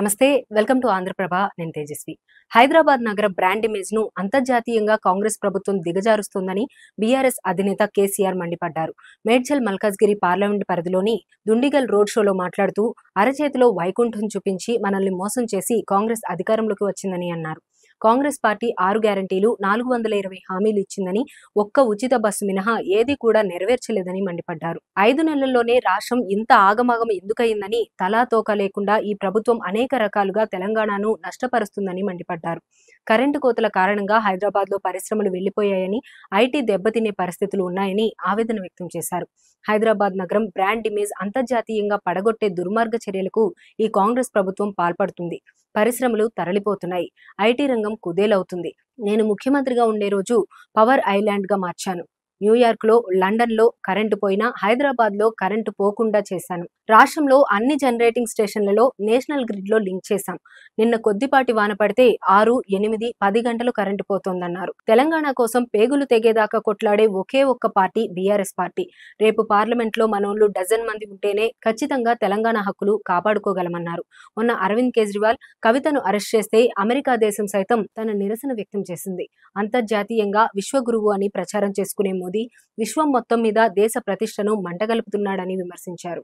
నమస్తే, welcome to Andhraprabha. నేను తేజస్వి. హైదరాబాద్ నగర బ్రాండ్ ఇమేజ్ ను అంతర్జాతీయంగా కాంగ్రెస్ ప్రభుత్వం దిగజారుస్తోందని బీఆర్ఎస్ అధినేత కేసీఆర్ మండిపడ్డారు. మేడ్చల్ మల్కాజ్గిరి పార్లమెంట్ పరిధిలోని దుండిగల్ రోడ్ షోలో మాట్లాడుతూ అరచేతిలో వైకుంఠం చూపించి మనల్ని మోసం చేసి కాంగ్రెస్ అధికారంలోకి వచ్చిందని అన్నారు. కాంగ్రెస్ పార్టీ 6 గ్యారంటీలు 420 హామీలు ఇచ్చిందని, ఒక్క ఉచిత బస్సు మినహా ఏది కూడా నెరవేర్చలేదని మండిపడ్డారు. 5 నెలల్లోనే రాష్ట్రం ఇంత ఆగమాగం ఎందుకయిందని, తలా తోక లేకుండా ఈ ప్రభుత్వం అనేక రకాలుగా తెలంగాణను నష్టపరుస్తుందని మండిపడ్డారు. కరెంటు కోతల కారణంగా హైదరాబాద్ లో పరిశ్రమలు వెళ్లిపోయాయని, ఐటీ దెబ్బతినే పరిస్థితులు ఉన్నాయని ఆవేదన వ్యక్తం చేశారు. హైదరాబాద్ నగరం బ్రాండ్ ఇమేజ్ అంతర్జాతీయంగా పడగొట్టే దుర్మార్గ చర్యలకు ఈ కాంగ్రెస్ ప్రభుత్వం పాల్పడుతుంది. పరిశ్రమలు తరలిపోతున్నాయి. ఐటీ రంగం కుదేలవుతుంది. నేను ముఖ్యమంత్రిగా ఉండే రోజు పవర్ ఐలాండ్ గా మార్చాను. న్యూయార్క్ లో, లండన్ లో కరెంటు పోయినా హైదరాబాద్ లో కరెంటు పోకుండా చేశాను. రాష్ట్రంలో అన్ని జనరేటింగ్ స్టేషన్లలో నేషనల్ గ్రిడ్ లో లింక్ చేశాం. నిన్న కొద్దిపాటి వాన పడితే 6, 8, 10 గంటలు కరెంటు పోతోందన్నారు. తెలంగాణ కోసం పేగులు తెగేదాకా కొట్లాడే ఒకే ఒక్క పార్టీ బీఆర్ఎస్ పార్టీ. రేపు పార్లమెంట్ లో మనోళ్లు డజన్ మంది ఉంటేనే ఖచ్చితంగా తెలంగాణ హక్కులు కాపాడుకోగలమన్నారు. మొన్న అరవింద్ కేజ్రీవాల్ కవితను అరెస్ట్ చేస్తే అమెరికా దేశం సైతం తన నిరసన వ్యక్తం చేసింది. అంతర్జాతీయంగా విశ్వగురువు అని ప్రచారం చేసుకునే మోదీ విశ్వం మొత్తం మీద దేశ ప్రతిష్టను మంటగలుపుతున్నాడని విమర్శించారు.